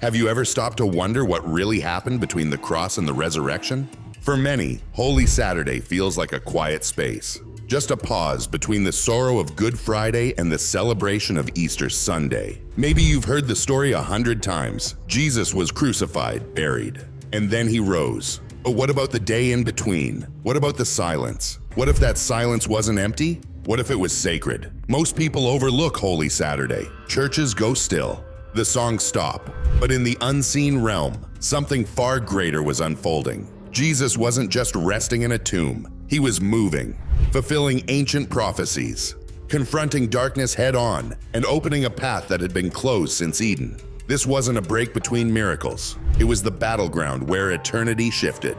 Have you ever stopped to wonder what really happened between the cross and the resurrection? For many, Holy Saturday feels like a quiet space. Just a pause between the sorrow of Good Friday and the celebration of Easter Sunday. Maybe you've heard the story 100 times. Jesus was crucified, buried, and then he rose. But what about the day in between? What about the silence? What if that silence wasn't empty? What if it was sacred? Most people overlook Holy Saturday. Churches go still. The songs stop. But in the unseen realm, something far greater was unfolding. Jesus wasn't just resting in a tomb. He was moving, fulfilling ancient prophecies, confronting darkness head-on, and opening a path that had been closed since Eden. This wasn't a break between miracles. It was the battleground where eternity shifted.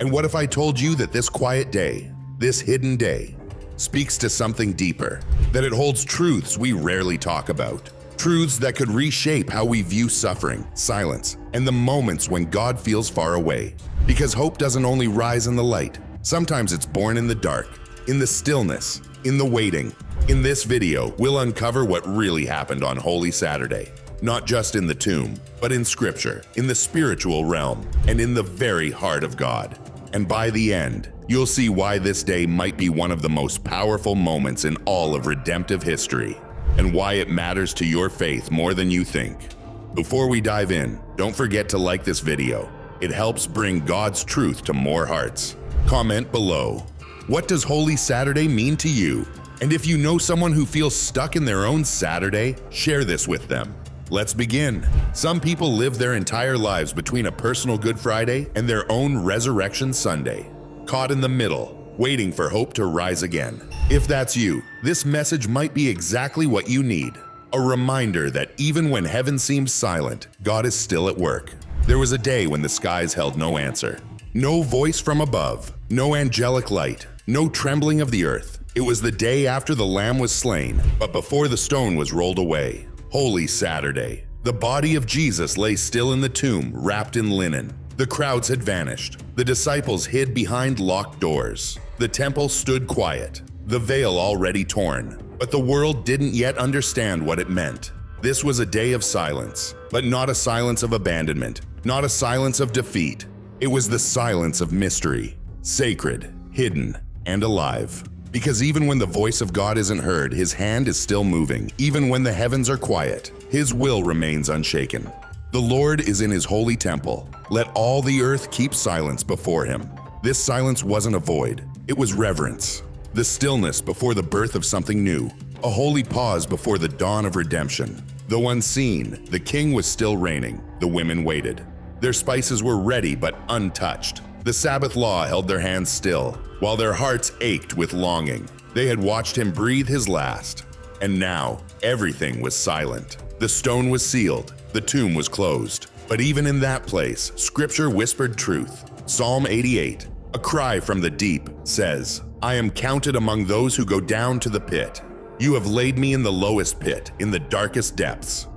And what if I told you that this quiet day, this hidden day, speaks to something deeper? That it holds truths we rarely talk about. Truths that could reshape how we view suffering, silence, and the moments when God feels far away. Because hope doesn't only rise in the light. Sometimes it's born in the dark, in the stillness, in the waiting. In this video, we'll uncover what really happened on Holy Saturday. Not just in the tomb, but in Scripture, in the spiritual realm, and in the very heart of God. And by the end, you'll see why this day might be one of the most powerful moments in all of redemptive history, and why it matters to your faith more than you think. Before we dive in, don't forget to like this video. It helps bring God's truth to more hearts. Comment below. What does Holy Saturday mean to you? And if you know someone who feels stuck in their own Saturday, share this with them. Let's begin. Some people live their entire lives between a personal Good Friday and their own Resurrection Sunday, caught in the middle, waiting for hope to rise again. If that's you, this message might be exactly what you need. A reminder that even when heaven seems silent, God is still at work. There was a day when the skies held no answer. No voice from above, no angelic light, no trembling of the earth. It was the day after the Lamb was slain, but before the stone was rolled away. Holy Saturday. The body of Jesus lay still in the tomb, wrapped in linen. The crowds had vanished. The disciples hid behind locked doors. The temple stood quiet, the veil already torn. But the world didn't yet understand what it meant. This was a day of silence, but not a silence of abandonment, not a silence of defeat. It was the silence of mystery, sacred, hidden, and alive. Because even when the voice of God isn't heard, His hand is still moving. Even when the heavens are quiet, His will remains unshaken. The Lord is in His holy temple. Let all the earth keep silence before Him. This silence wasn't a void. It was reverence. The stillness before the birth of something new. A holy pause before the dawn of redemption. Though unseen, the king was still reigning. The women waited. Their spices were ready but untouched. The Sabbath law held their hands still, while their hearts ached with longing. They had watched Him breathe His last. And now, everything was silent. The stone was sealed. The tomb was closed. But even in that place, Scripture whispered truth. Psalm 88, a cry from the deep, says, "I am counted among those who go down to the pit. You have laid me in the lowest pit, in the darkest depths."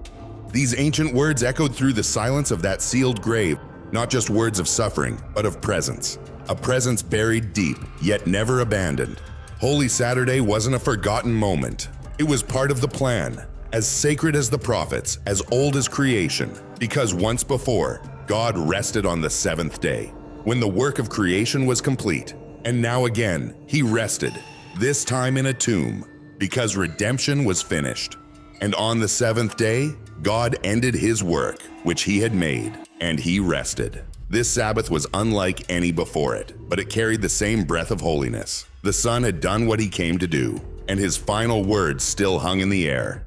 These ancient words echoed through the silence of that sealed grave, not just words of suffering, but of presence. A presence buried deep, yet never abandoned. Holy Saturday wasn't a forgotten moment. It was part of the plan, as sacred as the prophets, as old as creation, because once before, God rested on the seventh day, when the work of creation was complete. And now again, He rested, this time in a tomb, because redemption was finished. And on the seventh day, God ended His work, which He had made, and He rested. This Sabbath was unlike any before it, but it carried the same breath of holiness. The Son had done what He came to do, and His final words still hung in the air.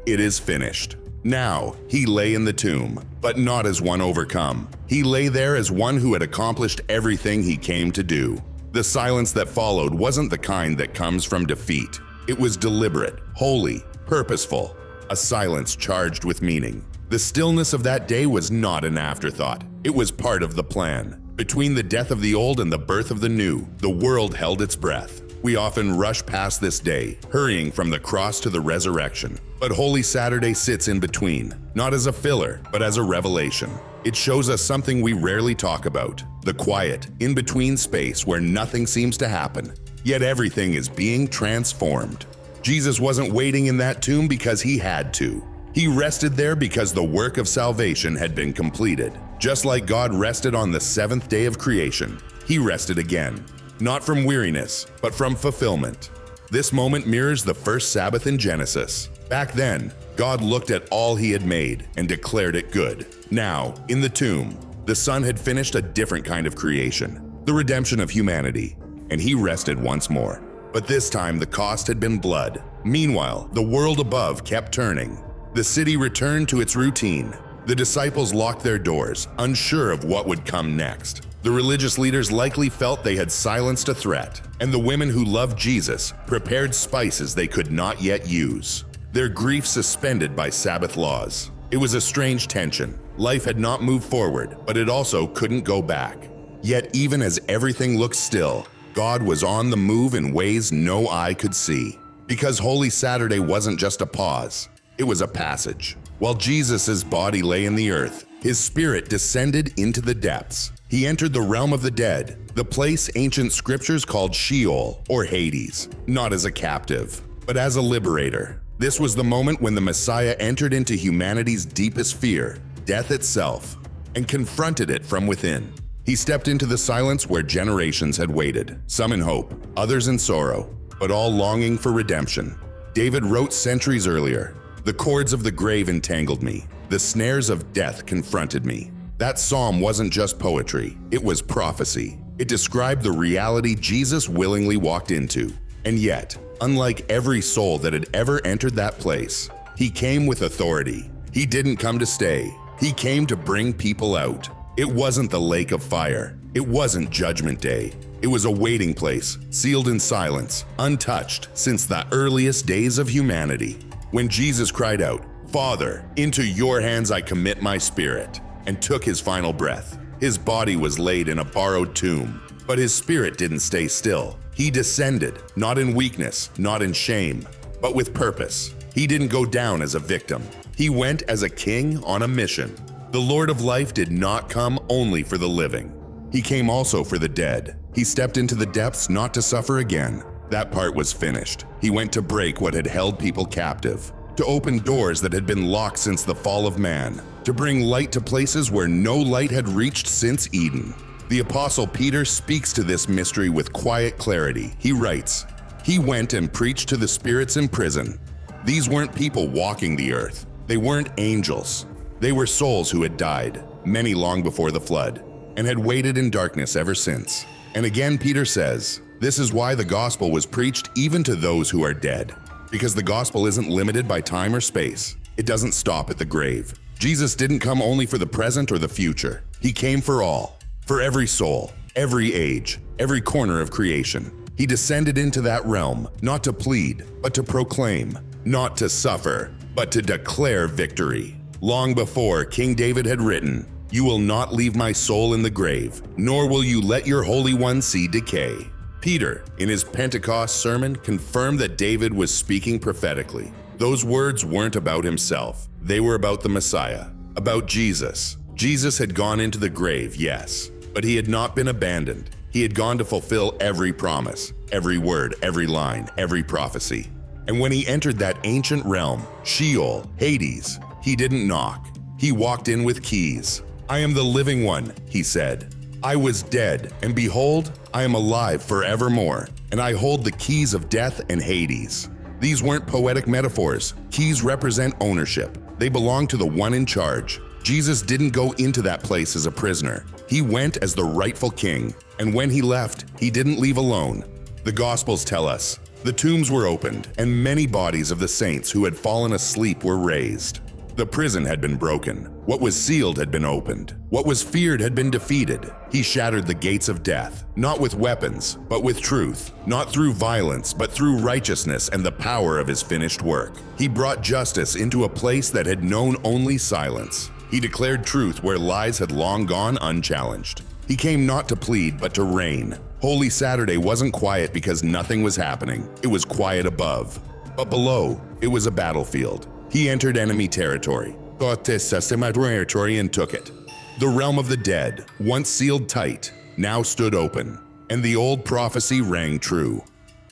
It is finished. Now, He lay in the tomb, but not as one overcome. He lay there as one who had accomplished everything He came to do. The silence that followed wasn't the kind that comes from defeat. It was deliberate, holy, purposeful, a silence charged with meaning. The stillness of that day was not an afterthought. It was part of the plan. Between the death of the old and the birth of the new, the world held its breath. We often rush past this day, hurrying from the cross to the resurrection. But Holy Saturday sits in between, not as a filler, but as a revelation. It shows us something we rarely talk about, the quiet, in-between space where nothing seems to happen, yet everything is being transformed. Jesus wasn't waiting in that tomb because He had to. He rested there because the work of salvation had been completed. Just like God rested on the seventh day of creation, he rested again, not from weariness, but from fulfillment. This moment mirrors the first Sabbath in Genesis. Back then, God looked at all he had made and declared it good. Now, in the tomb, the Son had finished a different kind of creation, the redemption of humanity, and he rested once more. But this time, the cost had been blood. Meanwhile, the world above kept turning. The city returned to its routine. The disciples locked their doors, unsure of what would come next. The religious leaders likely felt they had silenced a threat, and the women who loved Jesus prepared spices they could not yet use, their grief suspended by Sabbath laws. It was a strange tension. Life had not moved forward, but it also couldn't go back. Yet even as everything looked still, God was on the move in ways no eye could see. Because Holy Saturday wasn't just a pause, it was a passage. While Jesus' body lay in the earth, his spirit descended into the depths. He entered the realm of the dead, the place ancient scriptures called Sheol, or Hades, not as a captive, but as a liberator. This was the moment when the Messiah entered into humanity's deepest fear, death itself, and confronted it from within. He stepped into the silence where generations had waited, some in hope, others in sorrow, but all longing for redemption. David wrote centuries earlier, "The cords of the grave entangled me. The snares of death confronted me." That psalm wasn't just poetry, it was prophecy. It described the reality Jesus willingly walked into. And yet, unlike every soul that had ever entered that place, he came with authority. He didn't come to stay. He came to bring people out. It wasn't the lake of fire. It wasn't Judgment Day. It was a waiting place, sealed in silence, untouched since the earliest days of humanity. When Jesus cried out, "Father, into your hands I commit my spirit," and took his final breath, his body was laid in a borrowed tomb. But his spirit didn't stay still. He descended, not in weakness, not in shame, but with purpose. He didn't go down as a victim. He went as a king on a mission. The Lord of life did not come only for the living. He came also for the dead. He stepped into the depths not to suffer again. That part was finished. He went to break what had held people captive, to open doors that had been locked since the fall of man, to bring light to places where no light had reached since Eden. The Apostle Peter speaks to this mystery with quiet clarity. He writes, "He went and preached to the spirits in prison." These weren't people walking the earth. They weren't angels. They were souls who had died, many long before the flood, and had waited in darkness ever since. And again Peter says, this is why the gospel was preached even to those who are dead. Because the gospel isn't limited by time or space. It doesn't stop at the grave. Jesus didn't come only for the present or the future. He came for all, for every soul, every age, every corner of creation. He descended into that realm, not to plead, but to proclaim, not to suffer, but to declare victory. Long before King David had written, "You will not leave my soul in the grave, nor will you let your Holy One see decay." Peter, in his Pentecost sermon, confirmed that David was speaking prophetically. Those words weren't about himself. They were about the Messiah, about Jesus. Jesus had gone into the grave, yes, but he had not been abandoned. He had gone to fulfill every promise, every word, every line, every prophecy. And when he entered that ancient realm, Sheol, Hades, he didn't knock. He walked in with keys. "I am the living one," he said. "I was dead, and behold, I am alive forevermore, and I hold the keys of death and Hades." These weren't poetic metaphors. Keys represent ownership. They belong to the one in charge. Jesus didn't go into that place as a prisoner. He went as the rightful king, and when he left, he didn't leave alone. The Gospels tell us, the tombs were opened, and many bodies of the saints who had fallen asleep were raised. The prison had been broken. What was sealed had been opened. What was feared had been defeated. He shattered the gates of death, not with weapons, but with truth, not through violence, but through righteousness and the power of his finished work. He brought justice into a place that had known only silence. He declared truth where lies had long gone unchallenged. He came not to plead, but to reign. Holy Saturday wasn't quiet because nothing was happening. It was quiet above. But below, it was a battlefield. He entered enemy territory, and took it. The realm of the dead, once sealed tight, now stood open, and the old prophecy rang true.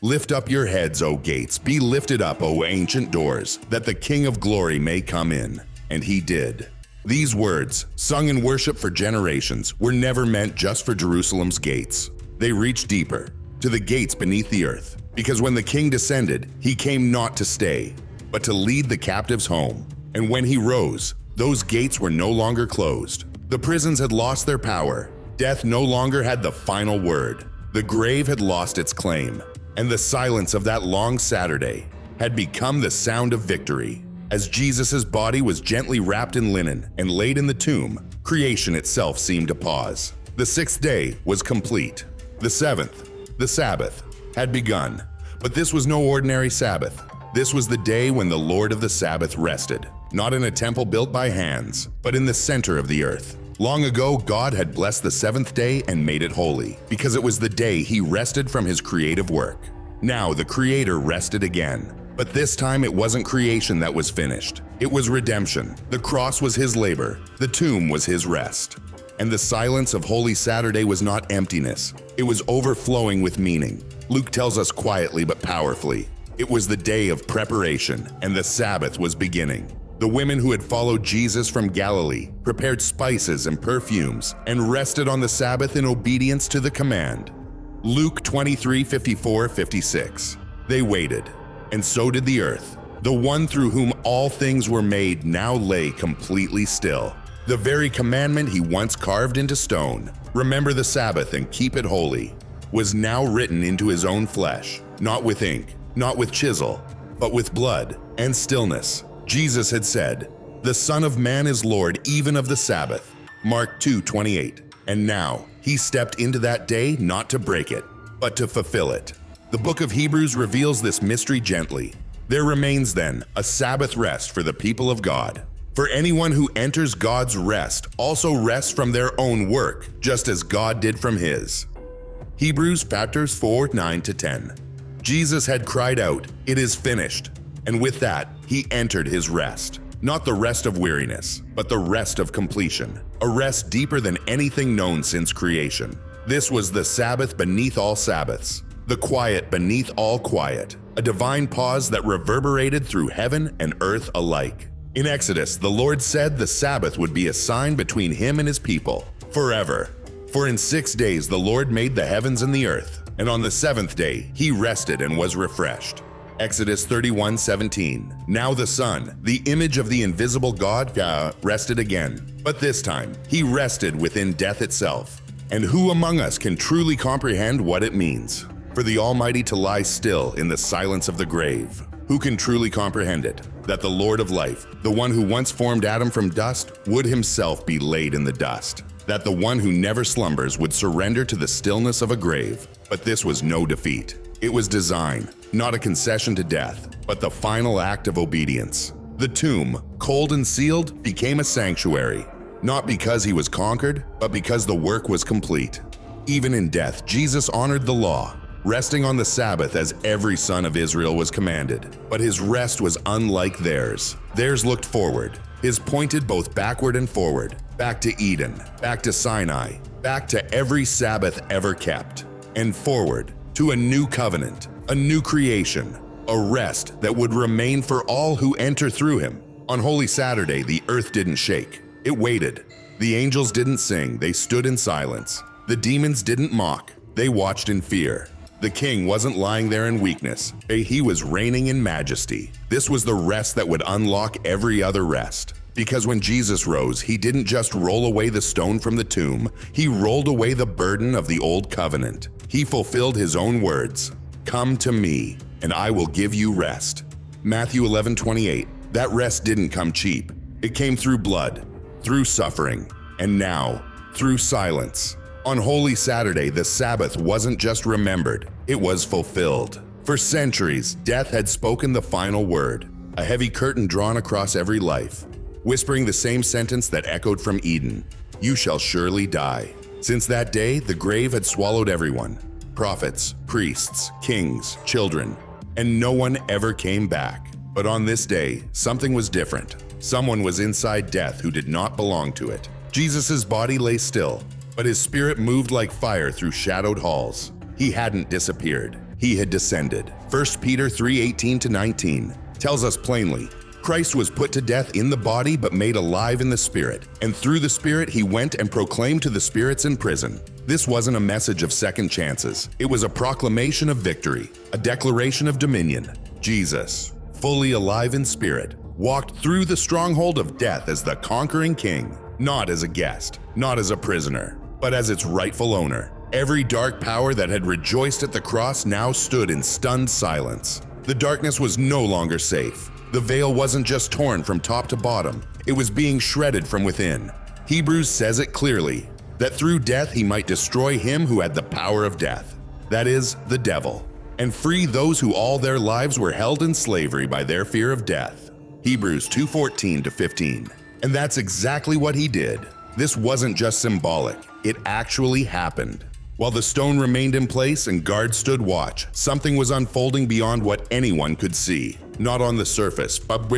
Lift up your heads, O gates, be lifted up, O ancient doors, that the King of glory may come in. And he did. These words, sung in worship for generations, were never meant just for Jerusalem's gates. They reached deeper, to the gates beneath the earth, because when the king descended, he came not to stay, but to lead the captives home. And when he rose, those gates were no longer closed. The prisons had lost their power. Death no longer had the final word. The grave had lost its claim, and the silence of that long Saturday had become the sound of victory. As Jesus' body was gently wrapped in linen and laid in the tomb, creation itself seemed to pause. The sixth day was complete. The seventh, the Sabbath, had begun. But this was no ordinary Sabbath. This was the day when the Lord of the Sabbath rested, not in a temple built by hands, but in the center of the earth. Long ago, God had blessed the seventh day and made it holy, because it was the day he rested from his creative work. Now the Creator rested again. But this time it wasn't creation that was finished. It was redemption. The cross was his labor. The tomb was his rest. And the silence of Holy Saturday was not emptiness. It was overflowing with meaning. Luke tells us quietly but powerfully. It was the day of preparation, and the Sabbath was beginning. The women who had followed Jesus from Galilee prepared spices and perfumes and rested on the Sabbath in obedience to the command. Luke 23:54-56. They waited, and so did the earth. The one through whom all things were made now lay completely still. The very commandment he once carved into stone, remember the Sabbath and keep it holy, was now written into his own flesh, not with ink, not with chisel, but with blood and stillness. Jesus had said, "The Son of Man is Lord even of the Sabbath." Mark 2:28. And now, he stepped into that day not to break it, but to fulfill it. The book of Hebrews reveals this mystery gently. There remains then a Sabbath rest for the people of God. For anyone who enters God's rest also rests from their own work, just as God did from his. Hebrews chapters 4:9-10. Jesus had cried out, "It is finished," and with that, he entered his rest. Not the rest of weariness, but the rest of completion, a rest deeper than anything known since creation. This was the Sabbath beneath all Sabbaths, the quiet beneath all quiet, a divine pause that reverberated through heaven and earth alike. In Exodus, the Lord said the Sabbath would be a sign between him and his people, forever. For in 6 days the Lord made the heavens and the earth, and on the seventh day he rested and was refreshed. Exodus 31:17. Now the Son, the image of the invisible God, rested again. But this time, he rested within death itself. And who among us can truly comprehend what it means for the Almighty to lie still in the silence of the grave? Who can truly comprehend it? That the Lord of life, the one who once formed Adam from dust, would himself be laid in the dust. That the one who never slumbers would surrender to the stillness of a grave. But this was no defeat. It was design, not a concession to death, but the final act of obedience. The tomb, cold and sealed, became a sanctuary, not because he was conquered, but because the work was complete. Even in death, Jesus honored the law, resting on the Sabbath as every son of Israel was commanded. But his rest was unlike theirs. Theirs looked forward. His pointed both backward and forward, back to Eden, back to Sinai, back to every Sabbath ever kept, and forward to a new covenant, a new creation, a rest that would remain for all who enter through him. On Holy Saturday, the earth didn't shake. It waited. The angels didn't sing, they stood in silence. The demons didn't mock, they watched in fear. The king wasn't lying there in weakness, he was reigning in majesty. This was the rest that would unlock every other rest. Because when Jesus rose, he didn't just roll away the stone from the tomb, he rolled away the burden of the old covenant. He fulfilled his own words, "Come to me, and I will give you rest." Matthew 11:28. That rest didn't come cheap. It came through blood, through suffering, and now, through silence. On Holy Saturday, the Sabbath wasn't just remembered, it was fulfilled. For centuries, death had spoken the final word, a heavy curtain drawn across every life, whispering the same sentence that echoed from Eden, "You shall surely die." Since that day, the grave had swallowed everyone, prophets, priests, kings, children, and no one ever came back. But on this day, something was different. Someone was inside death who did not belong to it. Jesus' body lay still, but his spirit moved like fire through shadowed halls. He hadn't disappeared. He had descended. 1 Peter 3:18-19 tells us plainly, Christ was put to death in the body but made alive in the spirit, and through the spirit he went and proclaimed to the spirits in prison. This wasn't a message of second chances. It was a proclamation of victory, a declaration of dominion. Jesus, fully alive in spirit, walked through the stronghold of death as the conquering king, not as a guest, not as a prisoner, but as its rightful owner. Every dark power that had rejoiced at the cross now stood in stunned silence. The darkness was no longer safe. The veil wasn't just torn from top to bottom, it was being shredded from within. Hebrews says it clearly, that through death he might destroy him who had the power of death, that is, the devil, and free those who all their lives were held in slavery by their fear of death. Hebrews 2:14-15. And that's exactly what he did. This wasn't just symbolic, it actually happened. While the stone remained in place and guards stood watch, something was unfolding beyond what anyone could see. Not on the surface, but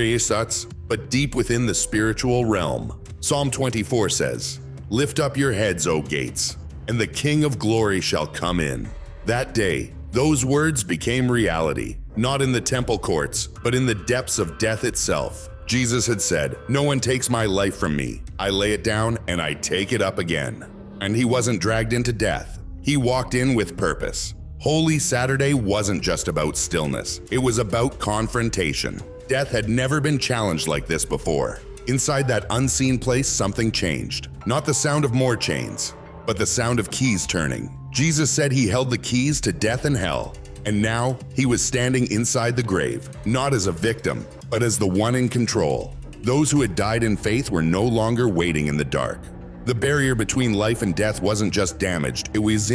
deep within the spiritual realm. Psalm 24 says, "Lift up your heads, O gates, and the King of glory shall come in." That day, those words became reality, not in the temple courts, but in the depths of death itself. Jesus had said, "No one takes my life from me. I lay it down and I take it up again." And he wasn't dragged into death. He walked in with purpose. Holy Saturday wasn't just about stillness. It was about confrontation. Death had never been challenged like this before. Inside that unseen place, something changed. Not the sound of more chains, but the sound of keys turning. Jesus said he held the keys to death and hell. And now, he was standing inside the grave, not as a victim, but as the one in control. Those who had died in faith were no longer waiting in the dark. The barrier between life and death wasn't just damaged, it was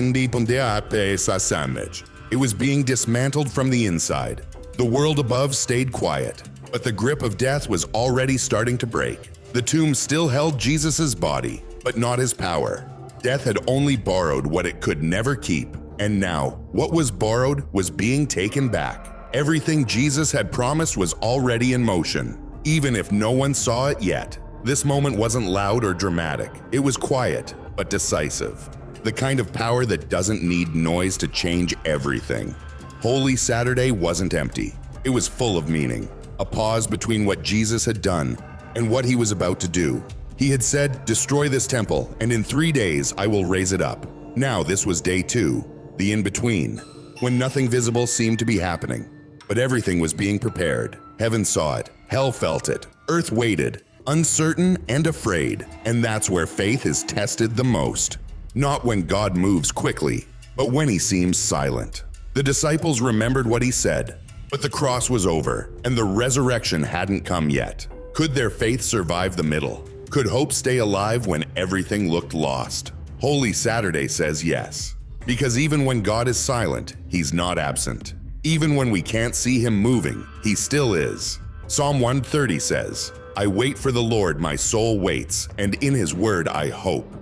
It was being dismantled from the inside. The world above stayed quiet, but the grip of death was already starting to break. The tomb still held Jesus' body, but not his power. Death had only borrowed what it could never keep. And now, what was borrowed was being taken back. Everything Jesus had promised was already in motion, even if no one saw it yet. This moment wasn't loud or dramatic. It was quiet, but decisive. The kind of power that doesn't need noise to change everything. Holy Saturday wasn't empty. It was full of meaning. A pause between what Jesus had done and what he was about to do. He had said, "Destroy this temple, and in 3 days I will raise it up." Now this was day 2, the in-between, when nothing visible seemed to be happening. But everything was being prepared. Heaven saw it. Hell felt it. Earth waited, uncertain and afraid. And that's where faith is tested the most. Not when God moves quickly, but when he seems silent. The disciples remembered what he said, but the cross was over, and the resurrection hadn't come yet. Could their faith survive the middle? Could hope stay alive when everything looked lost? Holy Saturday says yes. Because even when God is silent, he's not absent. Even when we can't see him moving, he still is. Psalm 130 says, "I wait for the Lord, my soul waits, and in his word I hope."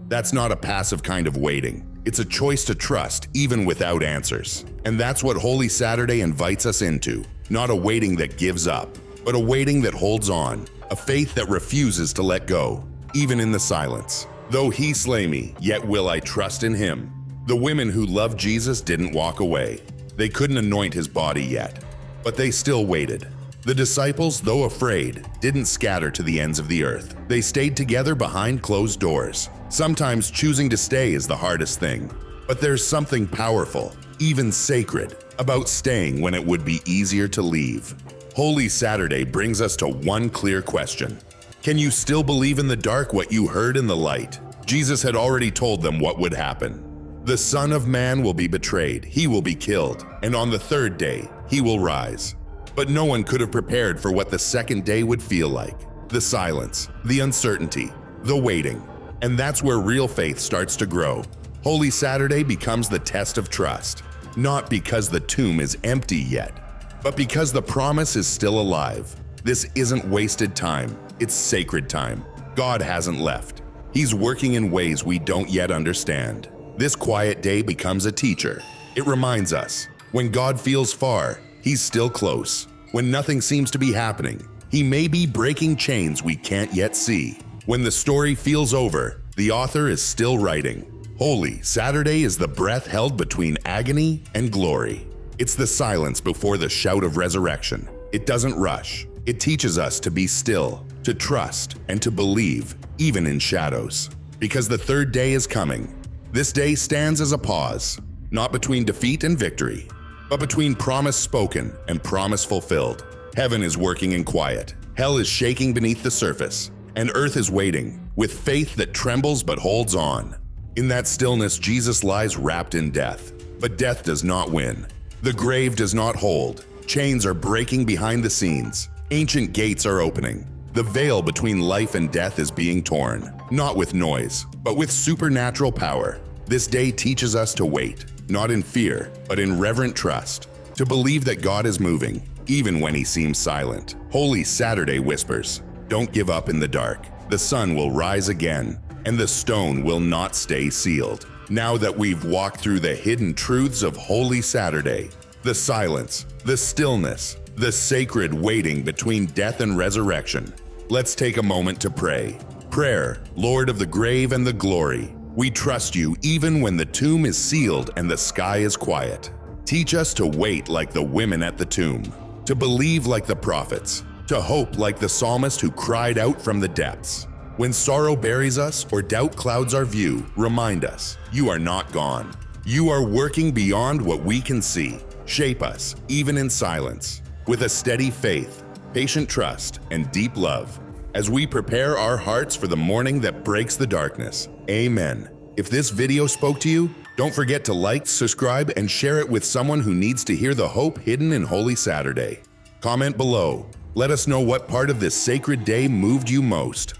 That's not a passive kind of waiting. It's a choice to trust, even without answers. And that's what Holy Saturday invites us into. Not a waiting that gives up, but a waiting that holds on. A faith that refuses to let go, even in the silence. Though he slay me, yet will I trust in him. The women who loved Jesus didn't walk away. They couldn't anoint his body yet, but they still waited. The disciples, though afraid, didn't scatter to the ends of the earth. They stayed together behind closed doors. Sometimes choosing to stay is the hardest thing. But there's something powerful, even sacred, about staying when it would be easier to leave. Holy Saturday brings us to one clear question. Can you still believe in the dark what you heard in the light? Jesus had already told them what would happen. The Son of Man will be betrayed, he will be killed, and on the 3rd day, he will rise. But no one could have prepared for what the second day would feel like. The silence, the uncertainty, the waiting. And that's where real faith starts to grow. Holy Saturday becomes the test of trust. Not because the tomb is empty yet, but because the promise is still alive. This isn't wasted time, it's sacred time. God hasn't left. He's working in ways we don't yet understand. This quiet day becomes a teacher. It reminds us, when God feels far, he's still close. When nothing seems to be happening, he may be breaking chains we can't yet see. When the story feels over, the author is still writing. Holy Saturday is the breath held between agony and glory. It's the silence before the shout of resurrection. It doesn't rush. It teaches us to be still, to trust, and to believe, even in shadows. Because the third day is coming. This day stands as a pause, not between defeat and victory, but between promise spoken and promise fulfilled. Heaven is working in quiet. Hell is shaking beneath the surface, and earth is waiting, with faith that trembles but holds on. In that stillness, Jesus lies wrapped in death. But death does not win. The grave does not hold. Chains are breaking behind the scenes. Ancient gates are opening. The veil between life and death is being torn, not with noise, but with supernatural power. This day teaches us to wait, not in fear, but in reverent trust, to believe that God is moving, even when he seems silent. Holy Saturday whispers, don't give up in the dark. The sun will rise again, and the stone will not stay sealed. Now that we've walked through the hidden truths of Holy Saturday, the silence, the stillness, the sacred waiting between death and resurrection, let's take a moment to pray. Prayer, Lord of the grave and the glory, we trust you even when the tomb is sealed and the sky is quiet. Teach us to wait like the women at the tomb, to believe like the prophets, to hope like the psalmist who cried out from the depths. When sorrow buries us or doubt clouds our view, remind us, you are not gone. You are working beyond what we can see. Shape us, even in silence, with a steady faith, patient trust, and deep love, as we prepare our hearts for the morning that breaks the darkness. Amen. If this video spoke to you, don't forget to like, subscribe, and share it with someone who needs to hear the hope hidden in Holy Saturday. Comment below. Let us know what part of this sacred day moved you most.